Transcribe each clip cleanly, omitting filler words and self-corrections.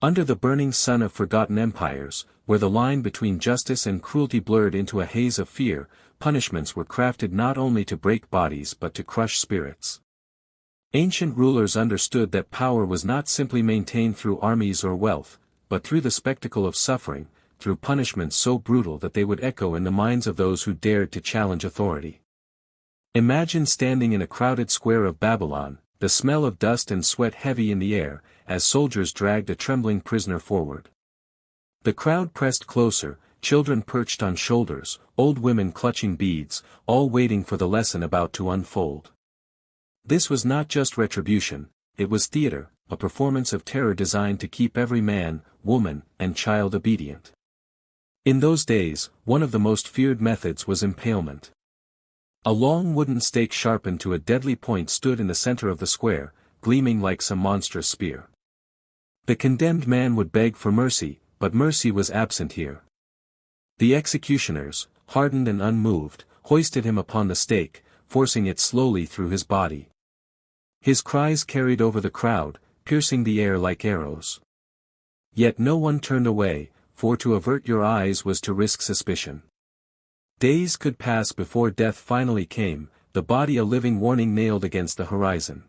Under the burning sun of forgotten empires, where the line between justice and cruelty blurred into a haze of fear, punishments were crafted not only to break bodies but to crush spirits. Ancient rulers understood that power was not simply maintained through armies or wealth, but through the spectacle of suffering, through punishments so brutal that they would echo in the minds of those who dared to challenge authority. Imagine standing in a crowded square of Babylon, the smell of dust and sweat heavy in the air, as soldiers dragged a trembling prisoner forward. The crowd pressed closer, children perched on shoulders, old women clutching beads, all waiting for the lesson about to unfold. This was not just retribution, it was theater, a performance of terror designed to keep every man, woman, and child obedient. In those days, one of the most feared methods was impalement. A long wooden stake sharpened to a deadly point stood in the center of the square, gleaming like some monstrous spear. The condemned man would beg for mercy, but mercy was absent here. The executioners, hardened and unmoved, hoisted him upon the stake, forcing it slowly through his body. His cries carried over the crowd, piercing the air like arrows. Yet no one turned away, for to avert your eyes was to risk suspicion. Days could pass before death finally came, the body a living warning nailed against the horizon.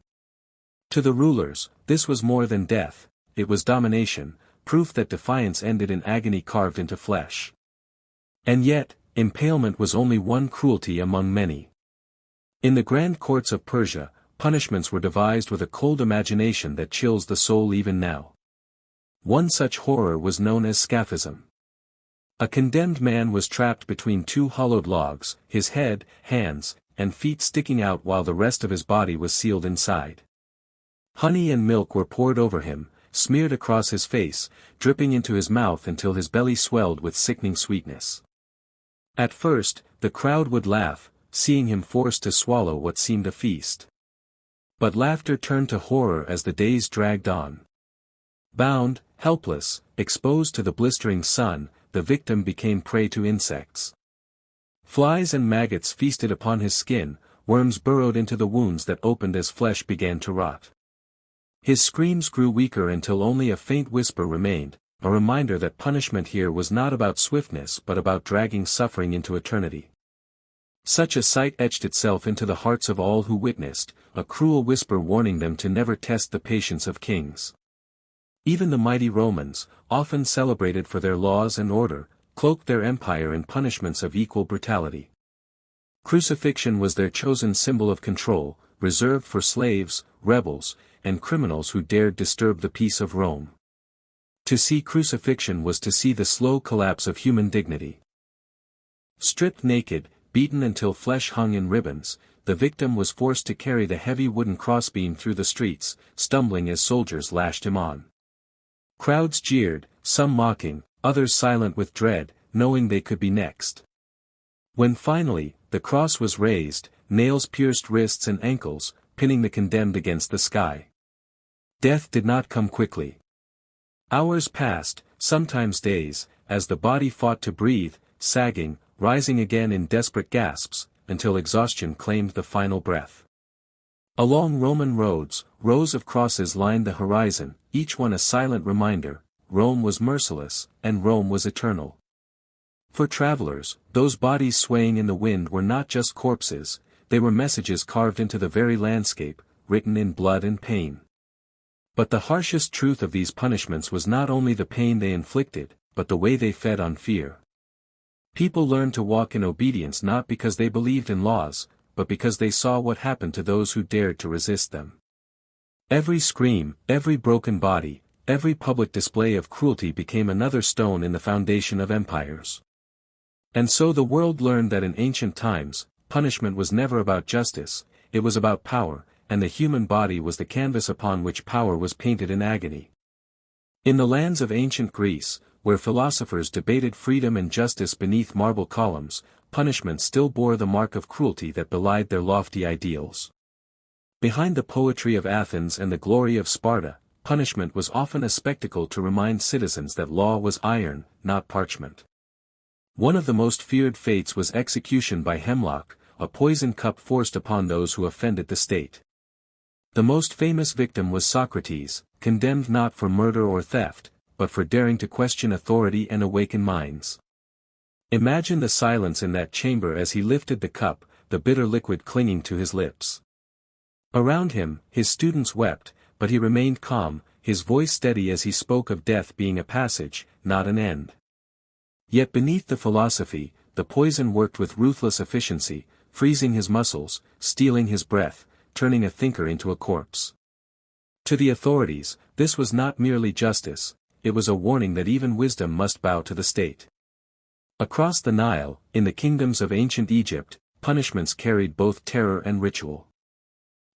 To the rulers, this was more than death, it was domination, proof that defiance ended in agony carved into flesh. And yet, impalement was only one cruelty among many. In the grand courts of Persia, punishments were devised with a cold imagination that chills the soul even now. One such horror was known as scaphism. A condemned man was trapped between two hollowed logs, his head, hands, and feet sticking out while the rest of his body was sealed inside. Honey and milk were poured over him, smeared across his face, dripping into his mouth until his belly swelled with sickening sweetness. At first, the crowd would laugh, seeing him forced to swallow what seemed a feast. But laughter turned to horror as the days dragged on. Bound, helpless, exposed to the blistering sun, the victim became prey to insects. Flies and maggots feasted upon his skin, worms burrowed into the wounds that opened as flesh began to rot. His screams grew weaker until only a faint whisper remained, a reminder that punishment here was not about swiftness but about dragging suffering into eternity. Such a sight etched itself into the hearts of all who witnessed, a cruel whisper warning them to never test the patience of kings. Even the mighty Romans, often celebrated for their laws and order, cloaked their empire in punishments of equal brutality. Crucifixion was their chosen symbol of control, reserved for slaves, rebels, and criminals who dared disturb the peace of Rome. To see crucifixion was to see the slow collapse of human dignity. Stripped naked, beaten until flesh hung in ribbons, the victim was forced to carry the heavy wooden crossbeam through the streets, stumbling as soldiers lashed him on. Crowds jeered, some mocking, others silent with dread, knowing they could be next. When finally, the cross was raised, nails pierced wrists and ankles, pinning the condemned against the sky. Death did not come quickly. Hours passed, sometimes days, as the body fought to breathe, sagging, rising again in desperate gasps, until exhaustion claimed the final breath. Along Roman roads, rows of crosses lined the horizon, each one a silent reminder, Rome was merciless, and Rome was eternal. For travelers, those bodies swaying in the wind were not just corpses, they were messages carved into the very landscape, written in blood and pain. But the harshest truth of these punishments was not only the pain they inflicted, but the way they fed on fear. People learned to walk in obedience not because they believed in laws, but because they saw what happened to those who dared to resist them. Every scream, every broken body, every public display of cruelty became another stone in the foundation of empires. And so the world learned that in ancient times, punishment was never about justice, it was about power, and the human body was the canvas upon which power was painted in agony. In the lands of ancient Greece, where philosophers debated freedom and justice beneath marble columns, punishment still bore the mark of cruelty that belied their lofty ideals. Behind the poetry of Athens and the glory of Sparta, punishment was often a spectacle to remind citizens that law was iron, not parchment. One of the most feared fates was execution by hemlock, a poison cup forced upon those who offended the state. The most famous victim was Socrates, condemned not for murder or theft, but for daring to question authority and awaken minds. Imagine the silence in that chamber as he lifted the cup, the bitter liquid clinging to his lips. Around him, his students wept, but he remained calm, his voice steady as he spoke of death being a passage, not an end. Yet beneath the philosophy, the poison worked with ruthless efficiency, freezing his muscles, stealing his breath, turning a thinker into a corpse. To the authorities, this was not merely justice, it was a warning that even wisdom must bow to the state. Across the Nile, in the kingdoms of ancient Egypt, punishments carried both terror and ritual.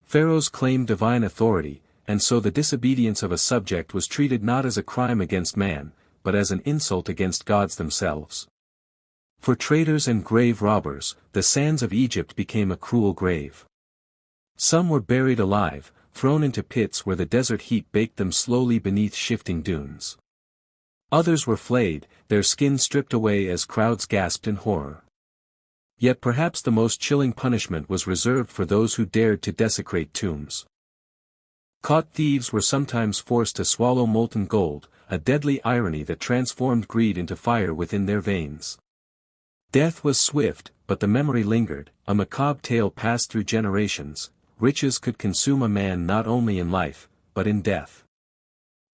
Pharaohs claimed divine authority, and so the disobedience of a subject was treated not as a crime against man, but as an insult against gods themselves. For traitors and grave robbers, the sands of Egypt became a cruel grave. Some were buried alive, thrown into pits where the desert heat baked them slowly beneath shifting dunes. Others were flayed, their skin stripped away as crowds gasped in horror. Yet perhaps the most chilling punishment was reserved for those who dared to desecrate tombs. Caught thieves were sometimes forced to swallow molten gold, a deadly irony that transformed greed into fire within their veins. Death was swift, but the memory lingered, a macabre tale passed through generations. Riches could consume a man not only in life, but in death.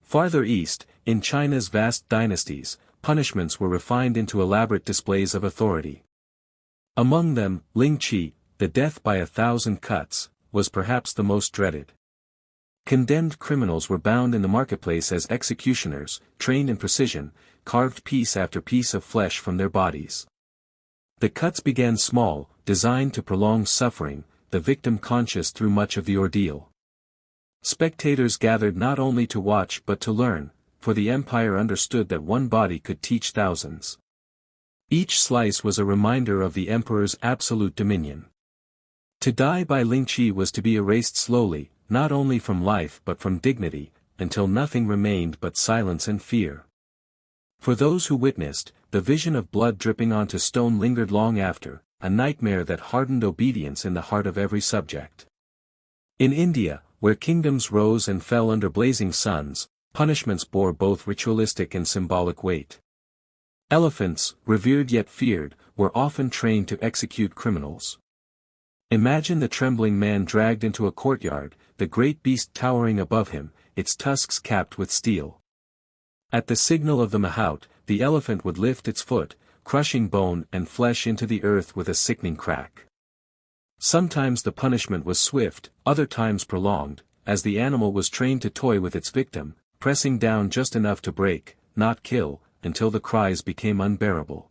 Farther east, in China's vast dynasties, punishments were refined into elaborate displays of authority. Among them, Ling Qi, the death by 1,000 cuts, was perhaps the most dreaded. Condemned criminals were bound in the marketplace as executioners, trained in precision, carved piece after piece of flesh from their bodies. The cuts began small, designed to prolong suffering, the victim conscious through much of the ordeal. Spectators gathered not only to watch but to learn, for the empire understood that one body could teach thousands. Each slice was a reminder of the emperor's absolute dominion. To die by Ling Qi was to be erased slowly, not only from life but from dignity, until nothing remained but silence and fear. For those who witnessed, the vision of blood dripping onto stone lingered long after, a nightmare that hardened obedience in the heart of every subject. In India, where kingdoms rose and fell under blazing suns, punishments bore both ritualistic and symbolic weight. Elephants, revered yet feared, were often trained to execute criminals. Imagine the trembling man dragged into a courtyard, the great beast towering above him, its tusks capped with steel. At the signal of the mahout, the elephant would lift its foot, crushing bone and flesh into the earth with a sickening crack. Sometimes the punishment was swift, other times prolonged, as the animal was trained to toy with its victim, pressing down just enough to break, not kill, until the cries became unbearable.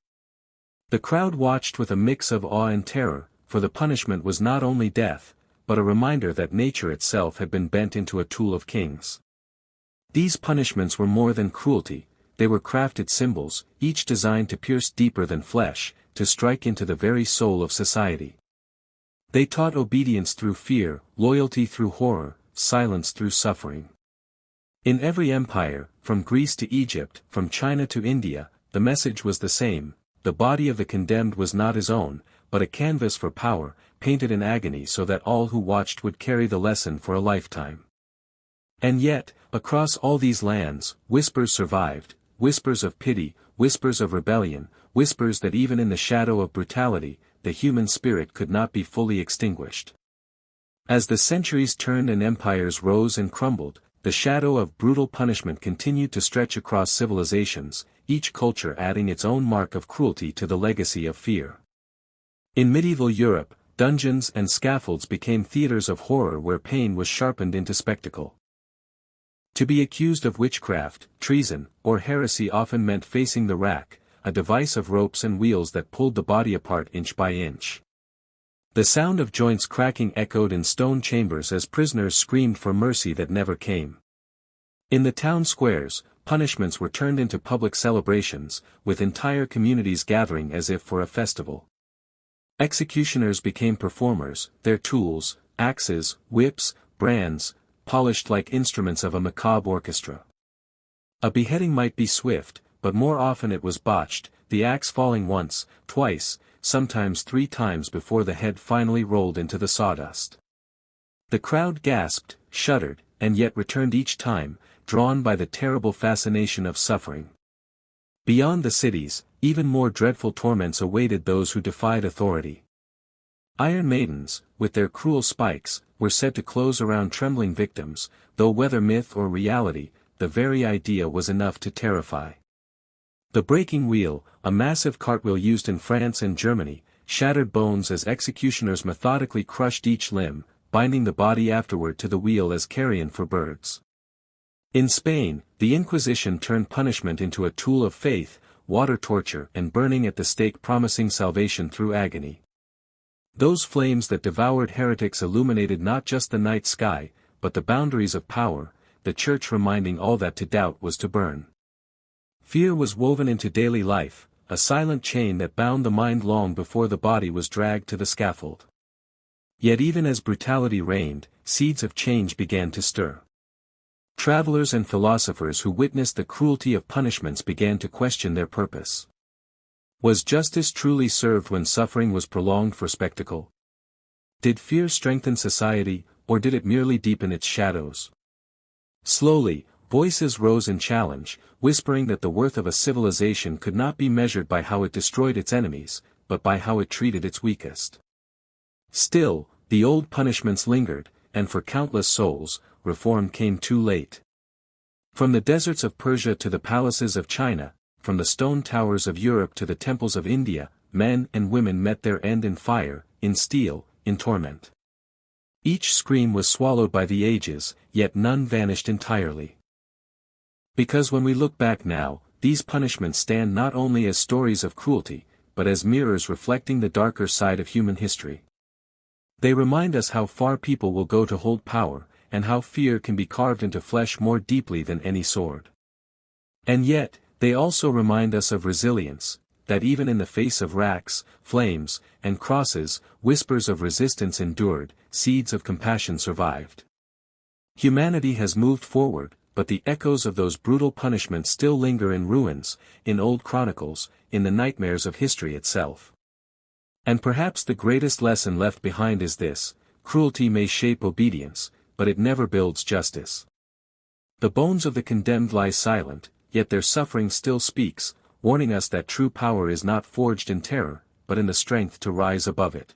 The crowd watched with a mix of awe and terror, for the punishment was not only death, but a reminder that nature itself had been bent into a tool of kings. These punishments were more than cruelty, they were crafted symbols, each designed to pierce deeper than flesh, to strike into the very soul of society. They taught obedience through fear, loyalty through horror, silence through suffering. In every empire, from Greece to Egypt, from China to India, the message was the same: the body of the condemned was not his own, but a canvas for power, painted in agony so that all who watched would carry the lesson for a lifetime. And yet, across all these lands, whispers survived, whispers of pity, whispers of rebellion, whispers that even in the shadow of brutality, the human spirit could not be fully extinguished. As the centuries turned and empires rose and crumbled, the shadow of brutal punishment continued to stretch across civilizations, each culture adding its own mark of cruelty to the legacy of fear. In medieval Europe, dungeons and scaffolds became theaters of horror where pain was sharpened into spectacle. To be accused of witchcraft, treason, or heresy often meant facing the rack, a device of ropes and wheels that pulled the body apart inch by inch. The sound of joints cracking echoed in stone chambers as prisoners screamed for mercy that never came. In the town squares, punishments were turned into public celebrations, with entire communities gathering as if for a festival. Executioners became performers, their tools, axes, whips, brands, polished like instruments of a macabre orchestra. A beheading might be swift, but more often it was botched, the axe falling once, twice, sometimes 3 times before the head finally rolled into the sawdust. The crowd gasped, shuddered, and yet returned each time, drawn by the terrible fascination of suffering. Beyond the cities, even more dreadful torments awaited those who defied authority. Iron maidens, with their cruel spikes, were said to close around trembling victims, though whether myth or reality, the very idea was enough to terrify. The breaking wheel, a massive cartwheel used in France and Germany, shattered bones as executioners methodically crushed each limb, binding the body afterward to the wheel as carrion for birds. In Spain, the Inquisition turned punishment into a tool of faith, water torture and burning at the stake promising salvation through agony. Those flames that devoured heretics illuminated not just the night sky, but the boundaries of power, the Church reminding all that to doubt was to burn. Fear was woven into daily life, a silent chain that bound the mind long before the body was dragged to the scaffold. Yet even as brutality reigned, seeds of change began to stir. Travelers and philosophers who witnessed the cruelty of punishments began to question their purpose. Was justice truly served when suffering was prolonged for spectacle? Did fear strengthen society, or did it merely deepen its shadows? Slowly, voices rose in challenge, whispering that the worth of a civilization could not be measured by how it destroyed its enemies, but by how it treated its weakest. Still, the old punishments lingered, and for countless souls, reform came too late. From the deserts of Persia to the palaces of China, from the stone towers of Europe to the temples of India, men and women met their end in fire, in steel, in torment. Each scream was swallowed by the ages, yet none vanished entirely. Because when we look back now, these punishments stand not only as stories of cruelty, but as mirrors reflecting the darker side of human history. They remind us how far people will go to hold power, and how fear can be carved into flesh more deeply than any sword. And yet, they also remind us of resilience, that even in the face of racks, flames, and crosses, whispers of resistance endured, seeds of compassion survived. Humanity has moved forward, but the echoes of those brutal punishments still linger in ruins, in old chronicles, in the nightmares of history itself. And perhaps the greatest lesson left behind is this: cruelty may shape obedience, but it never builds justice. The bones of the condemned lie silent, yet their suffering still speaks, warning us that true power is not forged in terror, but in the strength to rise above it.